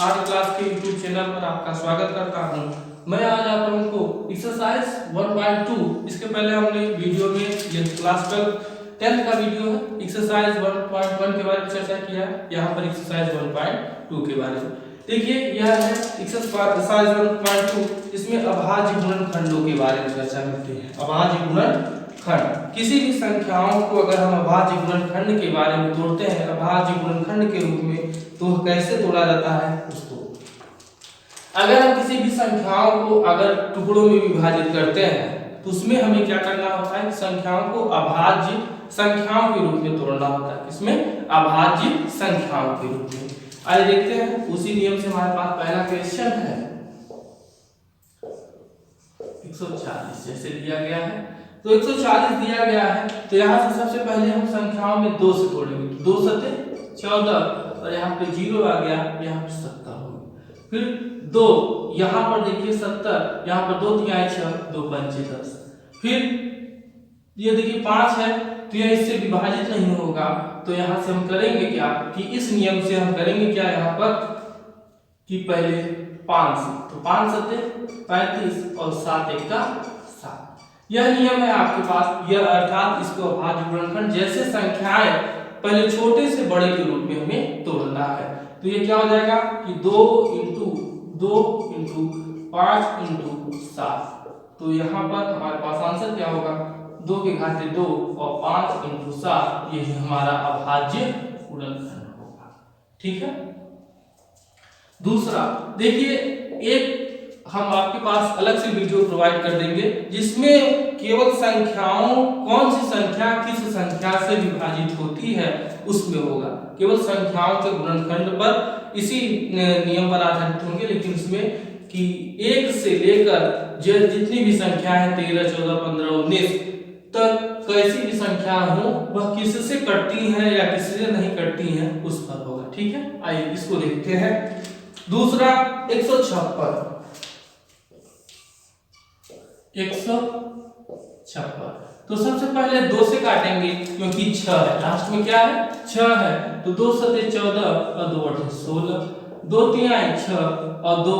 Art class के YouTube channel पर आपका स्वागत करता हूं। मैं आज आप लोगों को एक्सरसाइज 1.2 इसके पहले हमने वीडियो में ये क्लास 10th का वीडियो है एक्सरसाइज 1.1 के बारे में चर्चा किया है। यहाँ पर एक्सरसाइज 1.2 के बारे में देखिए, यह है एक्सरसाइज 1.2। इसमें अभाज्य गुणनखंडों के बारे में चर्चा करते हैं। अभाज्य गुणनखंड, किसी भी संख्याओं को अगर हम अभाज्य गुणनखंड के बारे में तोड़ते हैं अभाज्य गुणनखंड के रूप में, तो कैसे तोड़ा जाता है उसको। अगर हम किसी भी संख्याओं को अगर टुकड़ों में विभाजित करते हैं तो उसमें हमें क्या करना होता है, संख्याओं को अभाज्य संख्याओं के रूप में तोड़ना होता है। इसमें अभाज्य संख्याओं के रूप में। आइए देखते हैं, उसी नियम से हमारे पास पहला क्वेश्चन है 140 जैसे दिया गया है। तो 140 दिया गया है, तो यहाँ से सबसे पहले हम संख्याओं में 2 से तोड़ेंगे। 2 सते 14 और यहाँ पे 0 आ गया, यहाँ पे 70 हो गया। फिर 2 यहाँ पर देखिए 70, यहाँ पर 2 तिहाई 6, 2 पंचे 10। फिर ये देखिए 5 है, तो यह इससे विभाजित नहीं होगा, तो यहाँ से हम करेंगे क्या कि इस नियम से हम करेंगे क्या यहाँ पर कि पहले 5 से, तो 5 सते 35 और 7 एक का 7। यह नियम है आपके पास। यह अर्थात इसको अभाज्य गुणनखंड जैसे संख्याएं पहले छोटे से बड़े के रूप में हमें तोड़ना है। तो ये क्या हो जाएगा कि 2 इंटू 2 इंटू 5 इंटू 7। तो यहाँ पर हमारे पास आंसर क्या होगा, 2 के घाते 2 और 5 इंटू 7, यही हमारा अभाज्य गुणनखंड होगा। ठीक है। दूसरा देखिए, एक हम आपके पास अलग से वीडियो प्रोवाइड कर देंगे जिसमें केवल संख्याओं, कौन सी संख्या किस संख्या से विभाजित होती है उसमें होगा। केवल संख्याओं के गुणनखंड पर इसी नियम पर आधारित होंगे, लेकिन इसमें कि 1 से लेकर जितनी भी संख्या है 13, 14, 15, 19 तक कैसी भी संख्या हो वह किससे कटती है या किससे नहीं कटती है उस पर होगा। ठीक है। आइए इसको देखते हैं। दूसरा 156 तो सबसे पहले 2 से काटेंगे क्योंकि 6 है, लास्ट में क्या है 6 है, तो 2 सते 14 और 2 अठे 16, 2 तिहाई 6 और 2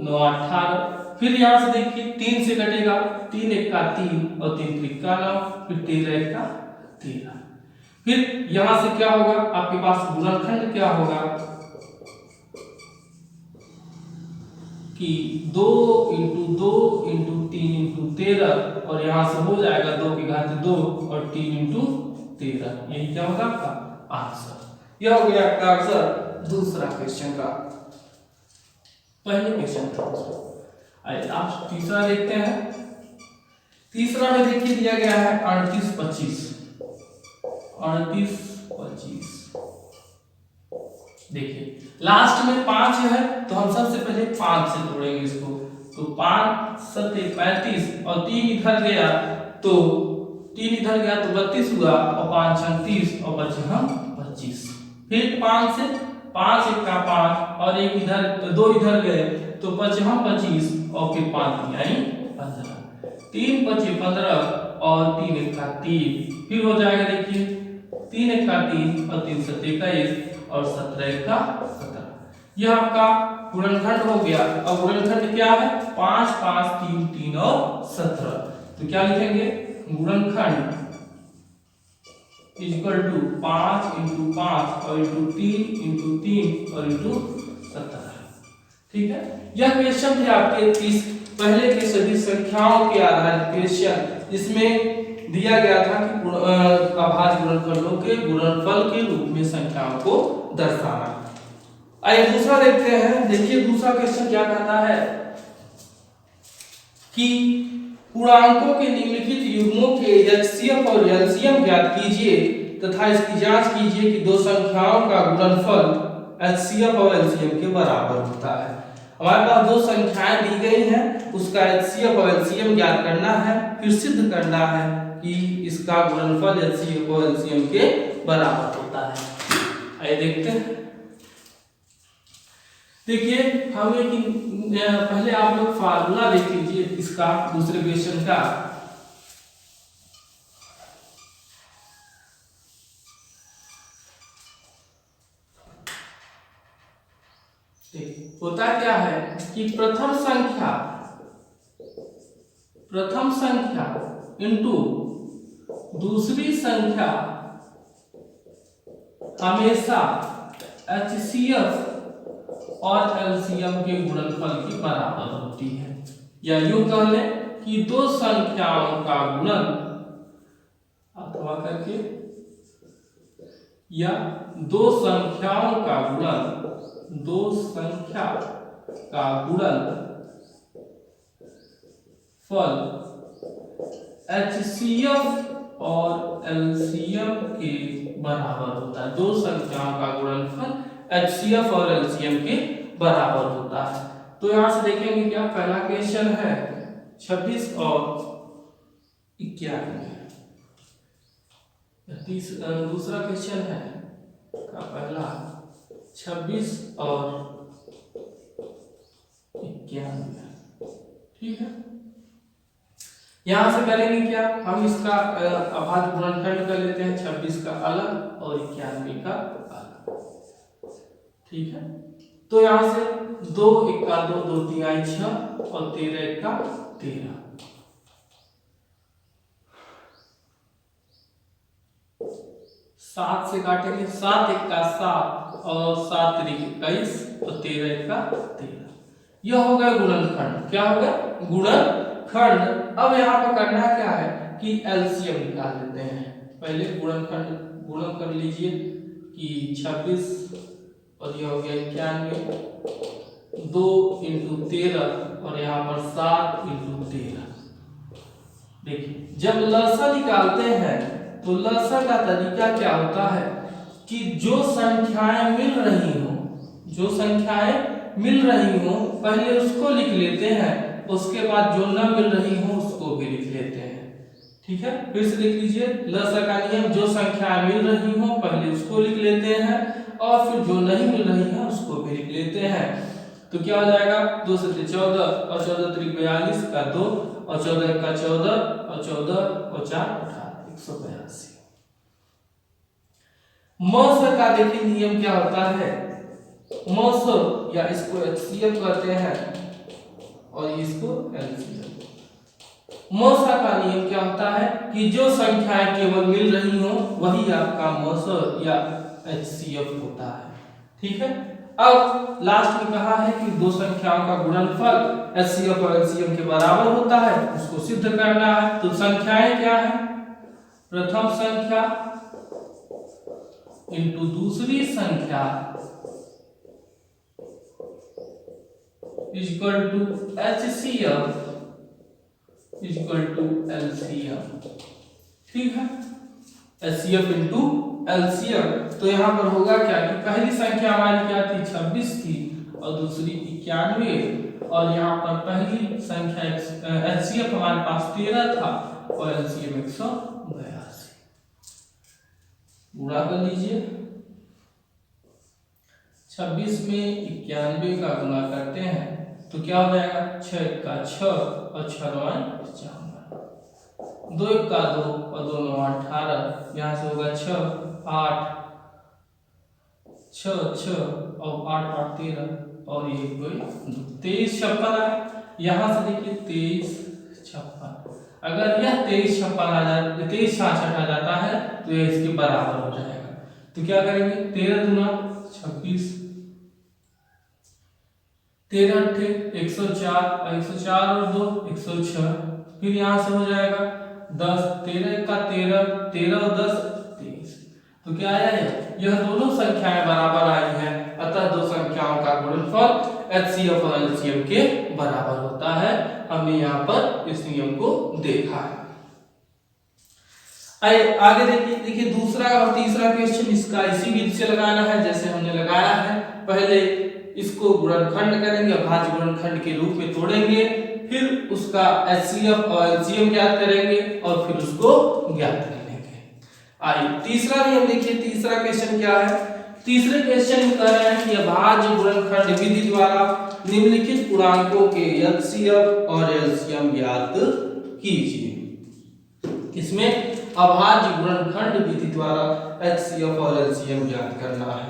9 18। फिर यहाँ से देखिए 3 से कटेगा, 3 एक का 3 और 3 त्रिक का 9, फिर 13 एक का 13। फिर यहाँ से क्या होगा, आपके पास गुणनखंड क्या होगा कि 2 इंटू 2 इंटू 3 इंटू 13 और यहाँ से हो जाएगा 2 के घाते 2 और 3 इंटू 13। यही क्या होगा आपका आंसर। यह हो गया आपका आंसर दूसरा क्वेश्चन का। पहले क्वेश्चन का आइए आप तीसरा देखते हैं। तीसरा में देखिए दिया गया है 38 25। 38 25 देखिए लास्ट में 5 है, तो हम सबसे पहले 5 से तोड़ेंगे इसको। तो 5 सते 35 और 3 इधर गया तो 3 इधर गया तो 32 हुआ और 5 छंग 30 और बचे हम 25। फिर 5 से 5 एक का 5 और एक इधर तो 2 इधर गए तो बचे हम 25 और फिर 5 यानी 15। 3 बचे 15 और 3 एक का 3। फिर हो जाएगा देखिए 3 एक का 3 और 3 सते 21 और 17 एक का 17। यह आपका गुणनखंड हो गया। अब गुणनखंड क्या है 5 5 3 3 और 17। तो क्या लिखेंगे गुणनखंड इक्वल टू 5 इंटू 5 और इंटू 3 इंटू 3 और इंटू 17। ठीक है। यह क्वेश्चन थे आपके पहले के सभी संख्याओं के आधारित क्वेश्चन। इसमें दिया गया था कि अभाज्य गुणनखंडों के गुणनफल के रूप में संख्याओं को दर्शाना। आइए दूसरा देखते हैं। देखिए दूसरा क्वेश्चन क्या कहता है कि पूर्णांकों के निम्नलिखित युग्मों के एचसीएफ और एलसीएम ज्ञात कीजिए तथा इसकी जांच कीजिए कि दो संख्याओं का गुणनफल एचसीएफ और एलसीएम के बराबर होता है। हमारे पास दो संख्याएं दी गई हैं, उसका एचसीएफ और एलसीएम ज्ञात करना है, फिर सिद्ध करना है कि इसका गुणनफल एचसीएफ और एलसीएम के बराबर होता है। आइए देखते हैं। देखिए हम पहले आप लोग फार्मूला देख लीजिए इसका दूसरे क्वेश्चन का। देखिए होता क्या है कि प्रथम संख्या इनटू दूसरी संख्या हमेशा HCF और LCM के गुणनफल की बराबर होती है, या यूं कह लें कि दो संख्याओं का गुणन अथवा करके या दो संख्याओं का गुणन फल HCF और LCM के बराबर होता है। दो संख्याओं का गुणनफल HCF और LCM के बराबर होता है। तो यहां से देखेंगे क्या, पहला क्वेश्चन है 26 और 91, दूसरा क्वेश्चन है का पहला 26 और 91। ठीक है, यहां से करेंगे क्या, हम इसका अभाज्य गुणनखंड कर लेते हैं, 26 का अलग और 91 का अलग। ठीक है, तो यहां से 2 1 का 2, 2 3 आई 6 और 13 1 का 13। 7 से काटेंगे, 7 1 का 7 और 7 3 21 और 13 1 का 13। यह हो गया गुणनखंड। क्या हो गया, गुणनखंड। अब यहाँ पर करना क्या है कि एलसीएम निकाल लेते हैं। पहले गुणनखंड गुणन कर लीजिए कि 26 और यह हो गया 91, 2 × 13 और यहाँ पर 7 × 13। देखिए जब लसा निकालते हैं तो लसा का तरीका क्या होता है कि जो संख्याएं मिल रही हो पहले उसको लिख लेते हैं, उसके बाद जो न मिल रही हो उसको भी लिख लेते हैं। ठीक है, फिर से देख लीजिए लसा का नियम, जो संख्याएं मिल रही हो पहले उसको लिख लेते हैं और फिर जो नहीं मिल रही है उसको भी लिख लेते हैं। तो क्या हो जाएगा, 2 से 14 और 14 3 42 का 2 और 14 का 14 और 14 और 4 18 182। मौस का देखिए नियम क्या होता है, मौस या इसको HCF कहते हैं और इसको LCM। मौसा का नियम क्या होता है कि जो संख्याएं केवल मिल रही हो वही आपका मौसा या HCF होता है। ठीक है, अब लास्ट में कहा है कि दो संख्याओं का गुणनफल HCF और LCM के बराबर होता है, उसको सिद्ध करना है। तो संख्याएं क्या है, प्रथम संख्या इनटू दूसरी संख्या equal to HCF equal to LCM। ठीक है, HCF इनटू LCM। तो यहाँ पर होगा क्या कि पहली संख्या हमारी क्या थी, 26 थी और दूसरी 91, और यहाँ पर पहली संख्या HCF हमारे पास 13 था और LCM 182। गुणा कर लीजिए, 26 में 91 का गुणा करते हैं तो क्या हो जाएगा, 6 का 6 और 6 9 55, 2 1 का 2 और 2 9 18, यहाँ से होगा 6 8 6 6 और 8 8 13 और ये कोई 23 56 है। यहाँ से देखिए 23 56, अगर यह 23 56 आ जाता 23 66 आ जाता है तो ये इसके बराबर हो जाएगा। तो क्या करेंगे, 13 दूना 26, 13 अट्ठे 104 और 2 106, फिर यहाँ से हो जाएगा 10 13 का 13 13 और 10 23। तो क्या आया है, यह दोनों संख्याएं बराबर आई हैं, अतः दो संख्याओं का गुणनफल HCF और LCM के बराबर होता है। हमने यहाँ पर इस नियम को देखा है। आगे देखिए दूसरा और तीसरा क्वेश्चन इसका इसी विधि से लगाना है जैसे हमने लगाया है। पहले इसको गुणनखंड करेंगे, अभाज्य गुणनखंड के रूप में तोड़ेंगे, फिर उसका HCF और LCM ज्ञात करेंगे और फिर उसको ज्ञात कर लेंगे। आइए तीसरा नियम देखिए, तीसरा क्वेश्चन क्या है। तीसरे क्वेश्चन में कह रहे हैं कि अभाज्य गुणनखंड विधि द्वारा निम्नलिखित पूर्णांकों के HCF और LCM ज्ञात कीजिए। इसमें अभाज्य गुणनखंड विधि द्वारा HCF और LCM ज्ञात करना है।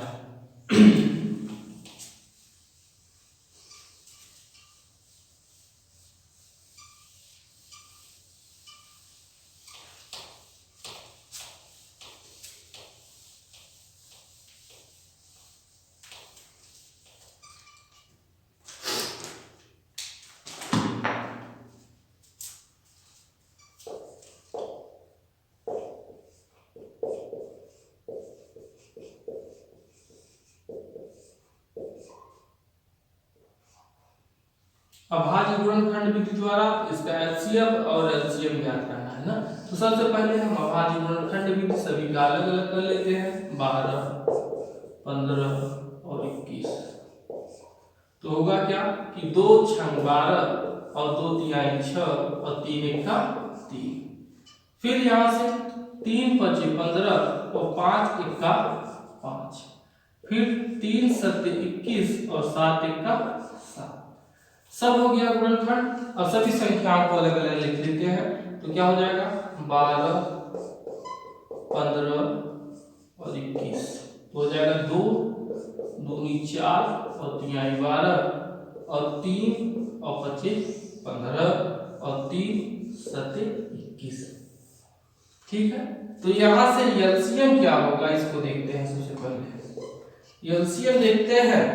अभाज्य गुणनखंड विधि द्वारा इसका एचसीएफ और एलसीएम ज्ञात करना है ना। तो सबसे पहले हम अभाज्य गुणनखंड विधि सभी का अलग अलग कर लेते हैं। 12, 15 और 21। तो होगा क्या कि 2 छंग 12 और 2 तिहाई 6 और 3 एक्का 3। फिर यहाँ से 3 पचे 15 और 5 एक्का 5। फिर 3 सत्ते 21 और 7 एक्का 7। सब हो गया गुणनखंड। अब सभी संख्याओं को अलग अलग लिख लेते हैं। तो क्या हो जाएगा 12, 15 और 21। तो हो जाएगा 2 दूनी 4 और 3 12 और 3 और 25 15 और 3 सत्ते 21। ठीक है। तो यहां से एलसीएम क्या होगा इसको देखते हैं। सबसे पहले एलसीएम देखते हैं।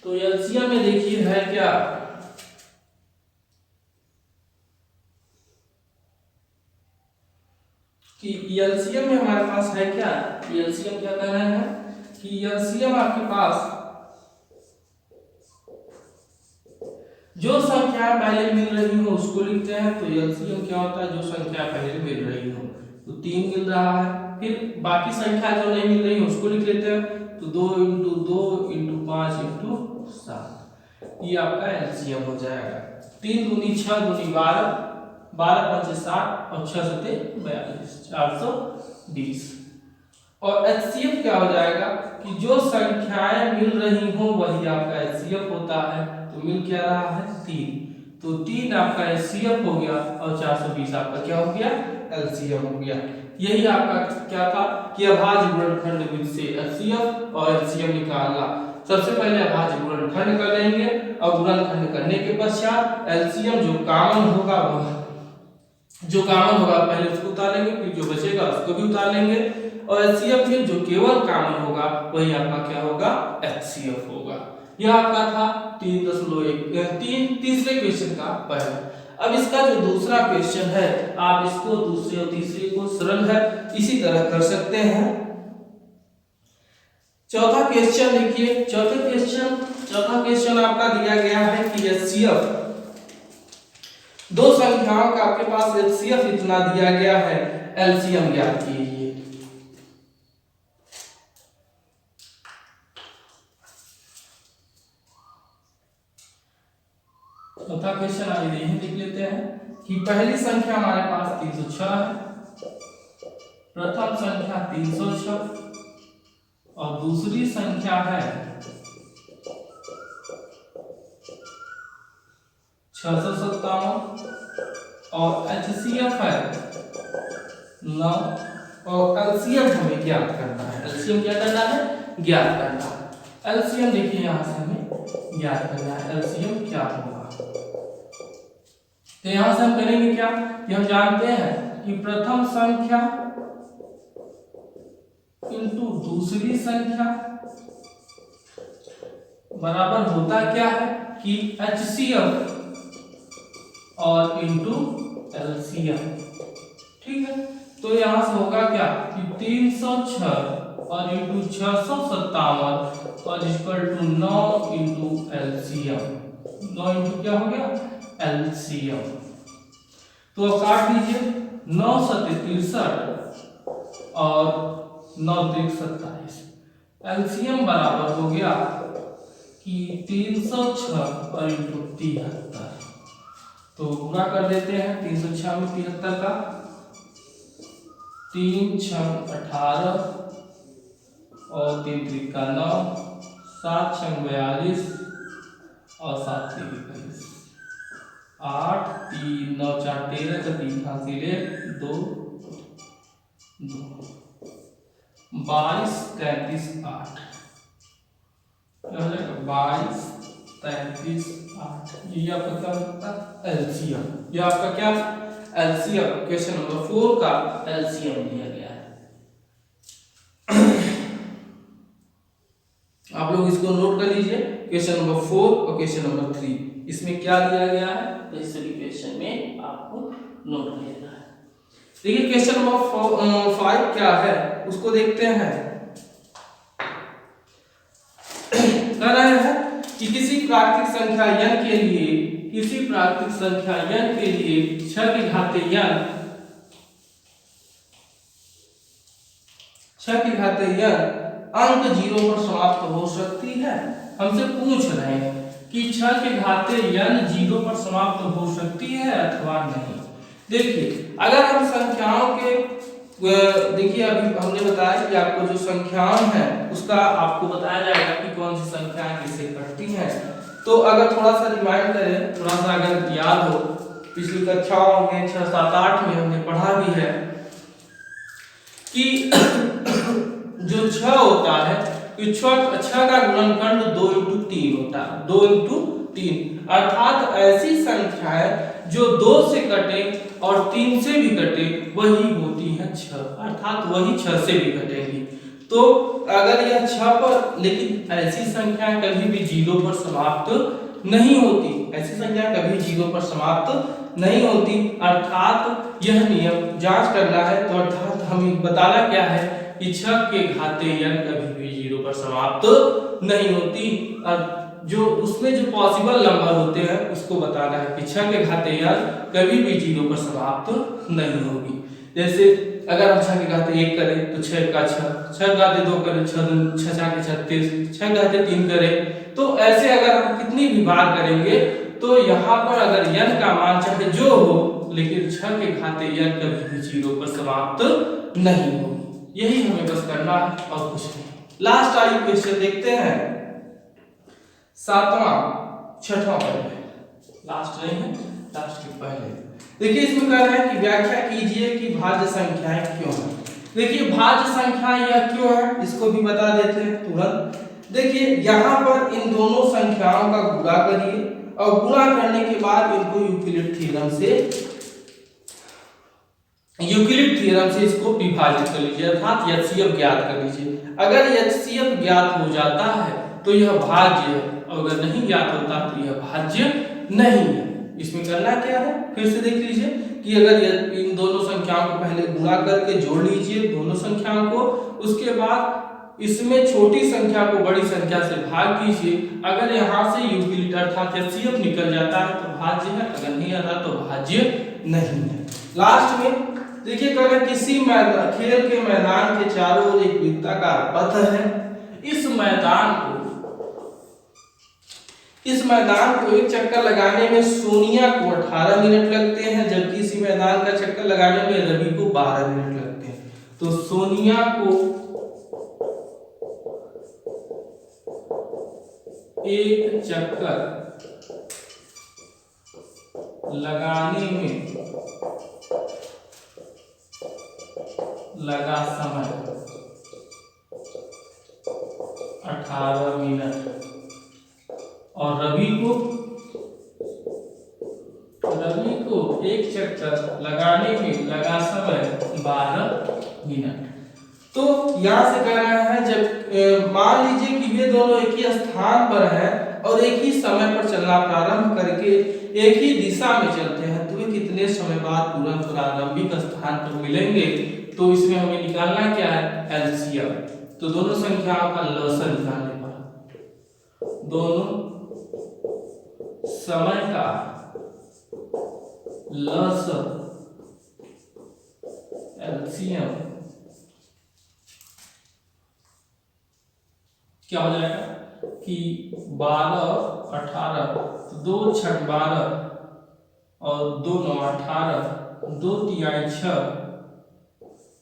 तो एलसीएम में देखिए है क्या कि एलसीएम में हमारे पास है क्या। एलसीएम क्या कह रहे हैं कि एलसीएम आपके पास जो संख्या पहले मिल रही हो उसको लिखते हैं। तो एलसीएम क्या होता है जो संख्या पहले मिल रही हो। तो 3 मिल रहा है। फिर बाकी संख्या जो नहीं मिल रही है उसको लिख लेते हैं। तो 2 × 2 × 5 × 7 ये आपका एलसीएम हो जाएगा। 3 दूनी 6 दूनी 12 12 पंचे 60 और 6 सत्ते 42 420। और एचसीएफ क्या हो जाएगा कि जो संख्याएं मिल रही हो वही आपका एचसीएफ होता है। तो मिल क्या रहा है 3। तो 3 आपका एचसीएफ हो गया और 420 आपका क्या हो गया एलसीएम हो गया। यही आपका क्या था कि अभाज्य गुणनखंड विधि से एचसीएफ और एलसीएम निकालना। सबसे पहले अभाज्य गुणनखंड कर लेंगे और गुणनखंड करने के पश्चात एलसीएम जो कॉमन होगा पहले उसको उतार लेंगे। फिर जो बचेगा उसको भी उतार लेंगे। और एचसीएफ में जो केवल कॉमन होगा वही आपका क्या होगा एचसीएफ होगा। यह आपका था 3.1 तीसरे क्वेश्चन का पहला। अब इसका जो दूसरा क्वेश्चन है आप इसको दूसरे और तीसरे को सरल है इसी तरह कर सकते हैं। चौथा क्वेश्चन देखिए। चौथा क्वेश्चन आपका दिया गया है कि एचसीएफ दो संख्याओं का आपके पास एचसीएफ इतना दिया गया है। एलसीएम ज्ञात कीजिए। चौथा क्वेश्चन आइए यही देख लेते हैं कि पहली संख्या हमारे पास 306 है। प्रथम संख्या 306 और दूसरी संख्या है 657 और एचसीएफ है 9 और एलसीएम हमें ज्ञात करना है। एलसीएम क्या करना है ज्ञात करना है। एलसीएम देखिए यहां से हमें ज्ञात करना है। एलसीएम क्या होगा तो यहां से हम करेंगे क्या कि हम जानते हैं कि प्रथम संख्या इंटू दूसरी संख्या बराबर होता क्या है कि एचसीएफ और इंटू एलसीएम। ठीक है। तो यहां से होगा क्या कि 306 और इंटू 657 और equal to 9 into LCM. 9 into क्या हो गया एलसीएम। तो अब काट दीजिए 9 सत्ते 63 और 9 त्रिक 27। एलसीएम बराबर हो गया कि 306 और इंटू 73। तो गुणा कर देते हैं 306 में 73 का 3 छंग 18 और 3 त्रिक 9 7 छंग 42 और 7 त्रिक 21 8 3 9 4 13 का 3 हासिल 2 2 22 33 8 क्या हो जाएगा 22 33 8। ये आपका क्या होता है एलसीएम। ये आपका क्या एलसीएम क्वेश्चन नंबर 4 का एलसीएम दिया गया है। आप लोग इसको नोट कर लीजिए क्वेश्चन नंबर 4 और क्वेश्चन नंबर 3 इसमें क्या दिया गया है। तो इस सभी क्वेश्चन में आपको नोट कर लेना है। देखिए क्वेश्चन नंबर 5 क्या है उसको देखते हैं। कह रहे हैं कि किसी प्राकृतिक संख्या n के लिए, किसी प्राकृतिक संख्या n के लिए 6 की घाते n, 6 की घाते n अंक 0 पर समाप्त हो सकती है। हमसे पूछ रहे हैं कि 6 के घाते n 0 पर समाप्त हो सकती है अथवा नहीं। देखिए अगर हम संख्याओं के, देखिए अभी हमने बताया कि आपको जो संख्याएं हैं उसका आपको बताया जाएगा कि कौन सी संख्याएं किससे कटती हैं। तो अगर थोड़ा सा रिमाइंड करें, थोड़ा सा अगर याद हो, पिछली कक्षाओं में 6, 7, 8 में हमने पढ़ा भी है कि जो 6 होता है, 6 का गुणनखंड 2 × 3 होता है, 2 × 3, अर्थात ऐसी संख्याएं जो 2 से कटे और 3 से भी कटे वही होती है 6, अर्थात वही 6 से भी कटेगी। तो अगर यह 6 पर, लेकिन ऐसी संख्याएं कभी भी 0 पर समाप्त नहीं होती, ऐसी संख्या कभी 0 पर समाप्त नहीं होती, अर्थात यह नियम जांच करना है। तो अर्थात हमें बताना क्या है कि 6 के घाते n कभी भी 0 पर समाप्त नहीं होती, और जो उसमें जो पॉसिबल नंबर होते हैं उसको बताना है कि 6 के घाते n कभी भी 0 पर समाप्त नहीं होगी। जैसे अगर हम 6 के घाते 1 करें तो 6 का 6, 6 के घाते 2 करें 6 के 36, 6 के घाते 3 करें, तो ऐसे अगर हम कितनी भी बार करेंगे तो यहाँ पर अगर n का मान चाहे जो हो, लेकिन 6 के घाते n कभी भी 0 पर समाप्त नहीं होगी। यही हमें बस करना है और कुछ नहीं। लास्ट आइए क्वेश्चन देखते हैं, 7वां 6वां पहले, लास्ट नहीं है, लास्ट के पहले। देखिए इसमें कह रहा है कि व्याख्या कीजिए कि भाज्य संख्याएं क्यों है। देखिए भाज्य संख्याएं यह क्यों है इसको भी बता देते हैं तुरंत। देखिए यहाँ पर इन दोनों संख्याओं का गुणा करिए और गुणा करने के बाद इनको यूक्लिड थ्योरम से इसको विभाजित कर लीजिए, अर्थात एचसीएफ ज्ञात कर लीजिए। अगर एचसीएफ ज्ञात हो जाता है तो यह भाज्य है, और अगर नहीं ज्ञात होता तो यह भाज्य नहीं है। इसमें करना क्या है, फिर से देख लीजिए कि अगर इन दोनों संख्याओं को पहले गुणा करके जोड़ लीजिए दोनों संख्याओं को, उसके बाद इसमें छोटी संख्या को बड़ी संख्या से भाग कीजिए। अगर यहाँ से यूक्लिड अर्थात एचसीएफ निकल जाता है तो भाज्य है, अगर नहीं आता तो भाज्य नहीं है। लास्ट में देखिए अगर किसी खेल के मैदान के चारों ओर एक वृत्ताकार पथ है, इस मैदान को एक चक्कर लगाने में सोनिया को 18 मिनट लगते हैं, जबकि इसी मैदान का चक्कर लगाने में रवि को 12 मिनट लगते हैं। तो सोनिया को एक चक्कर लगाने में लगा समय 18 मिनट, और रवि को एक चक्कर लगाने में लगा समय 12 मिनट। तो यहां से कह रहा है जब मान लीजिए कि वे दोनों एक ही स्थान पर हैं और एक ही समय पर चलना प्रारंभ करके एक ही दिशा में चलते हैं, तो वे कितने समय बाद तुरंत प्रारंभिक स्थान पर मिलेंगे। तो इसमें हमें निकालना क्या है, एलसीएम। तो दोनों संख्याओं का लसाअ निकालने पर दोनों समय का लसाअ एलसीएम क्या हो जाएगा कि 12 18, 2 6 12 और 2 9 18, 2 3 6,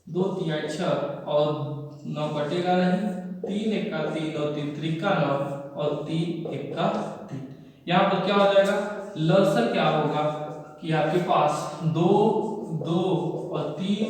2 3 6 और 9 कटेगा नहीं, 3 1 का 3 और 3 3 का 9 और 3 1 का 3। यहाँ पर क्या हो जाएगा, लसाअ क्या होगा कि आपके पास 2 2 और 3